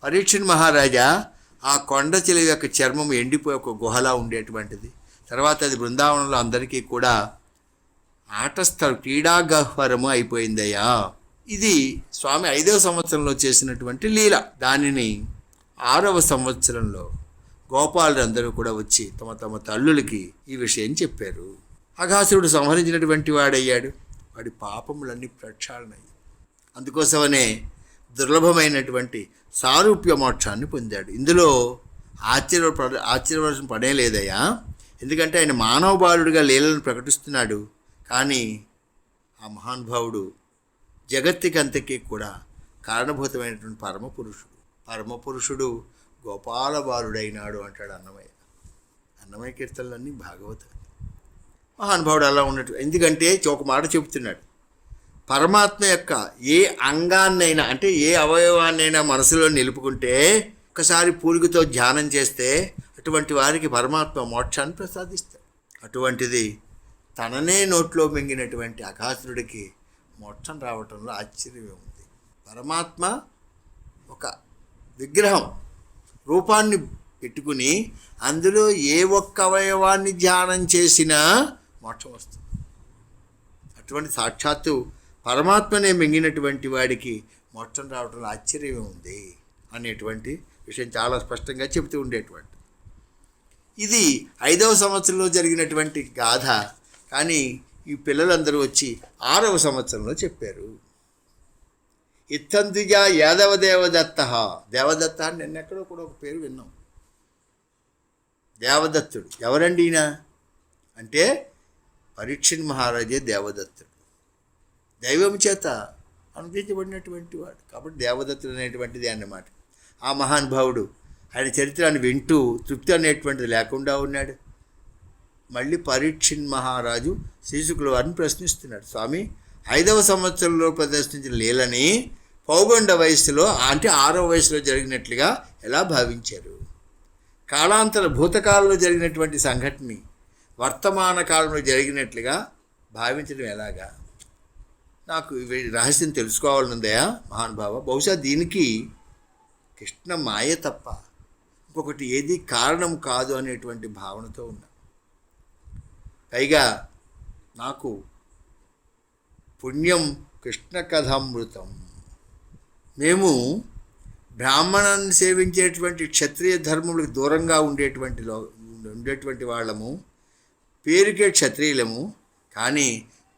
పరీక్షణ్ మహారాజా ఆ కొండ చిలువ యొక్క చర్మం ఎండిపోయి ఒక గుహలా ఉండేటువంటిది. తర్వాత అది బృందావనంలో అందరికీ కూడా ఆటస్థలం, క్రీడాగహ్వరము అయిపోయిందయ్యా. ఇది స్వామి 5వ సంవత్సరంలో చేసినటువంటి లీల. దానిని 6వ సంవత్సరంలో గోపాలులందరూ కూడా వచ్చి తమ తమ తల్లులకి ఈ విషయం చెప్పారు. అఘాసురుడు సంహరించినటువంటి వాడయ్యాడు. వాడి పాపములన్నీ ప్రక్షాళనయ్యాయి. అందుకోసమనే దుర్లభమైనటువంటి సారూప్య మోక్షాన్ని పొందాడు. ఇందులో ఆశ్చర్యవలసిన పనే లేదయ్యా. ఎందుకంటే ఆయన మానవ బాలుడిగా లీలను ప్రకటిస్తున్నాడు. కానీ ఆ మహానుభావుడు జగత్తుకంతకీ కూడా కారణభూతమైనటువంటి పరమపురుషుడు గోపాల బాలుడైనాడు అంటాడు అన్నమయ్య కీర్తనలన్నీ భాగవతం. మహానుభావుడు అలా ఉన్నట్టు. ఎందుకంటే ఒక మాట చెబుతున్నాడు, పరమాత్మ యొక్క ఏ అంగాన్నైనా అంటే ఏ అవయవాన్నైనా మనసులో నిలుపుకుంటే ఒకసారి పూలికతో ధ్యానం చేస్తే అటువంటి వారికి పరమాత్మ మోక్షాన్ని ప్రసాదిస్తాడు. అటువంటిది తననే నోట్లో మింగినటువంటి అఘాసురుడికి మోక్షం రావటంలో ఆశ్చర్యమే ఉంది. పరమాత్మ ఒక విగ్రహం రూపాన్ని పెట్టుకుని అందులో ఏ ఒక్క అవయవాన్ని ధ్యానం చేసినా మోక్షం వస్తుంది. అటువంటి సాక్షాత్తు పరమాత్మనే మింగినటువంటి వాడికి మోక్షం రావటంలో ఆశ్చర్యమే ఉంది అనేటువంటి విషయం చాలా స్పష్టంగా చెబుతూ ఉండేటువంటి. ఇది 5వ సంవత్సరంలో జరిగినటువంటి గాథ. కానీ ఈ పిల్లలందరూ వచ్చి 6వ సంవత్సరంలో చెప్పారు. ఇత్తంతుజ యాదవ దేవదత్త అని నిన్నెక్కడో కూడా ఒక పేరు విన్నాం. దేవదత్తుడు ఎవరండి ఈయన అంటే పరీక్షణ్ మహారాజే దేవదత్తుడు, దైవం చేత అనుగ్రహించబడినటువంటి వాడు. కాబట్టి దేవదత్తుడు అనేటువంటిది అన్నమాట. ఆ మహానుభావుడు ఆయన చరిత్రను వింటూ తృప్తి అనేటువంటిది లేకుండా ఉన్నాడు. మళ్ళీ పరీక్షణ్ మహారాజు శ్రీశుకుల వారిని ప్రశ్నిస్తున్నాడు, స్వామి 5వ సంవత్సరంలో ప్రదర్శించిన లీలని పౌగొండ వయస్సులో అంటే 6వ వయసులో జరిగినట్లుగా ఎలా భావించారు? కాలాంతర భూతకాలంలో జరిగినటువంటి సంఘటనని వర్తమాన కాలంలో జరిగినట్లుగా భావించడం ఎలాగా? నాకు రహస్యం తెలుసుకోవాలనుందయా మహానుభావ. బహుశా దీనికి కృష్ణ మాయ తప్ప ఇంకొకటి ఏది కారణం కాదు అనేటువంటి భావనతో ఉన్నా. పైగా నాకు పుణ్యం కృష్ణ కథామృతం. మేము బ్రాహ్మణాన్ని సేవించేటువంటి క్షత్రియ ధర్మములకు దూరంగా ఉండేటువంటి వాళ్ళము, పేరుకే క్షత్రియులము. కానీ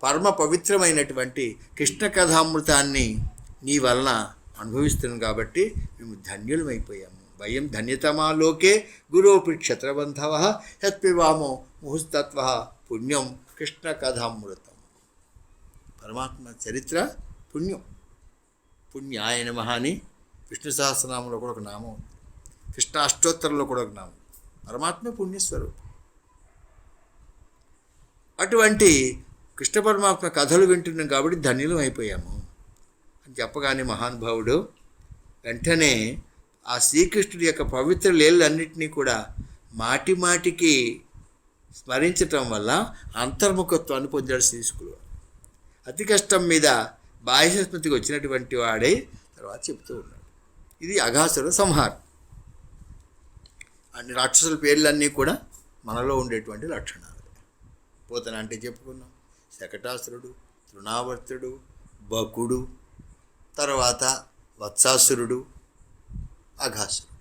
పరమ పవిత్రమైనటువంటి కృష్ణ కథామృతాన్ని నీ వలన అనుభవిస్తున్నాం కాబట్టి మేము ధన్యులమైపోయాము. వయం ధన్యతమాలోకే గురోపి క్షత్రబంధవ యత్పివామో ముహుస్తత్వ పుణ్యం కృష్ణ కథామృతం. పరమాత్మ చరిత్ర పుణ్యం. పుణ్యాయ నమః అని విష్ణు సహస్రనామంలో కూడా ఒక నామం ఉంది, కృష్ణ అష్టోత్తరంలో కూడా ఒక నామం. పరమాత్మ పుణ్యస్వరూపం. అటువంటి కృష్ణ పరమాత్మ కథలు వింటున్నాం కాబట్టి ధన్యులం అయిపోయాము అని చెప్పగానే మహానుభావుడు వెంటనే ఆ శ్రీకృష్ణుడి యొక్క పవిత్ర లీలలన్నింటినీ కూడా మాటి మాటికి స్మరించటం వల్ల అంతర్ముఖత్వాన్ని పొందాడు శ్రీశుకులు. అతి కష్టం మీద బాహ్యస్మృతికి వచ్చినటువంటి వాడే తర్వాత చెప్తూ ఉన్నాడు. ఇది అఘాసుర సంహారం. అన్ని రాక్షసుల పేర్లన్నీ కూడా మనలో ఉండేటువంటి లక్షణాలు. పోతన అంటే చెప్పుకున్నాం, శకటాసురుడు, తృణావర్తుడు, బకుడు, తర్వాత వత్సాసురుడు, అఘాసురుడు.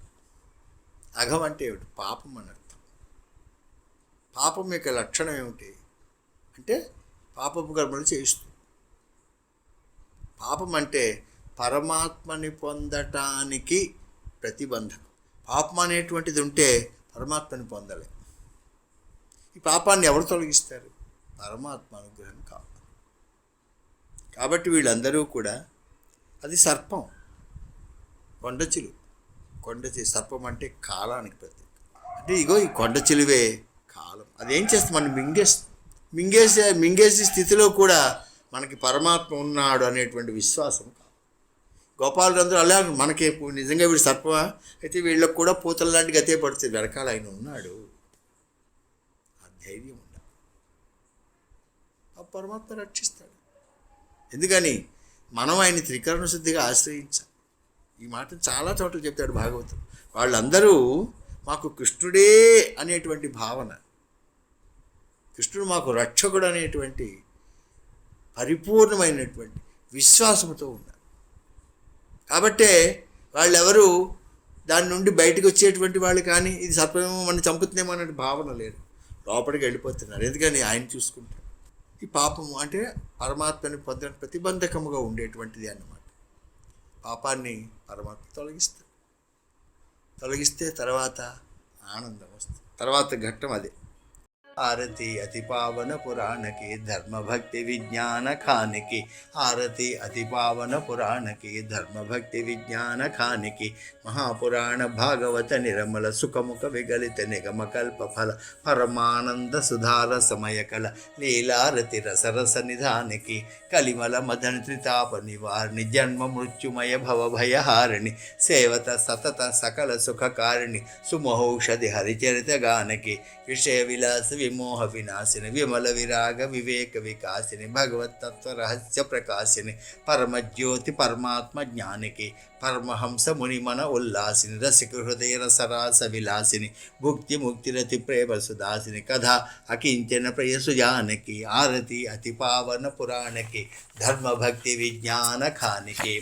అఘం అంటే ఏమిటి? పాపం అని అర్థం. పాపం యొక్క లక్షణం ఏమిటి అంటే పాపపు కర్మలు చేయిస్తుంది. పాపం అంటే పరమాత్మని పొందటానికి ప్రతిబంధకం. పాపం అనేటువంటిది ఉంటే పరమాత్మని పొందలే. ఈ పాపాన్ని ఎవరు తొలగిస్తారు? పరమాత్మ అనుగ్రహం కావాలి. కాబట్టి వీళ్ళందరూ కూడా, అది సర్పం, కొండచిలువ సర్పం అంటే కాలానికి ప్రతీక. అంటే ఇగో ఈ కొండచిలువే కాలం. అదేం చేస్తుంది? మనం మింగేసే స్థితిలో కూడా మనకి పరమాత్మ ఉన్నాడు అనేటువంటి విశ్వాసం కాదు. గోపాలుడు అలా మనకి నిజంగా వీడు సర్పమా అయితే వీళ్ళకు కూడా పూతల లాంటి గతే పడుతుంది, వెనకాల ఆయన ఉన్నాడు. ఆ ధైర్యం ఉండాలి, ఆ పరమాత్మ రక్షిస్తాడు. ఎందుకని మనం ఆయన త్రికరణ శుద్ధిగా ఆశ్రయించాలి. ఈ మాట చాలా చోట్ల చెప్తాడు భాగవతం. వాళ్ళందరూ మాకు కృష్ణుడే అనేటువంటి భావన, కృష్ణుడు మాకు రక్షకుడు అనేటువంటి పరిపూర్ణమైనటువంటి విశ్వాసంతో ఉన్నారు. కాబట్టే వాళ్ళెవరూ దాని నుండి బయటకు వచ్చేటువంటి వాళ్ళు కానీ ఇది సర్పమేమో మనం చంపుతుందేమో అనే భావన లేదు, లోపలికి వెళ్ళిపోతున్నారు. ఎందుకని ఆయన చూసుకుంటారు. ఈ పాపము అంటే పరమాత్మని పొందడానికి ప్రతిబంధకముగా ఉండేటువంటిది అన్నమాట. పాపాన్ని పరమాత్మ తొలగిస్తే తర్వాత ఆనందం వస్తుంది. తర్వాత ఘట్టం అదే. आरती अति पावन पुराण की धर्म भक्ति विज्ञान खान की, आरती अति पावन पुराण की धर्म भक्ति विज्ञान खान की, महापुराण भागवत निर्मल सुखमुख विगलित निगम कल्प फल परमानंद सुधार समय कल लीलारति रस रस निधान की, कलिमल मदन त्रिताप निवारिणि जन्म मृत्युमय भव भयहारिणि, सेवत सतत सकल सुख कारिणि, सुमहौषधि हरिचरित गान की, विषय विलास विमोह विनाशिनि, विमल विराग विवेक विकासिनि, भगवत तत्व रहस्य प्रकाशिनि, परम ज्योति परमात्म ज्ञान की, परमहंस मुनिमन उल्लासिनि, रसिक हृदय रसरास विलासिनि, भुक्ति मुक्ति रति प्रेम सुदासिनि, कथा अकिंचन प्रिय सुजान की, आरती अति पावन पुराण की, धर्म भक्ति विज्ञान खान की,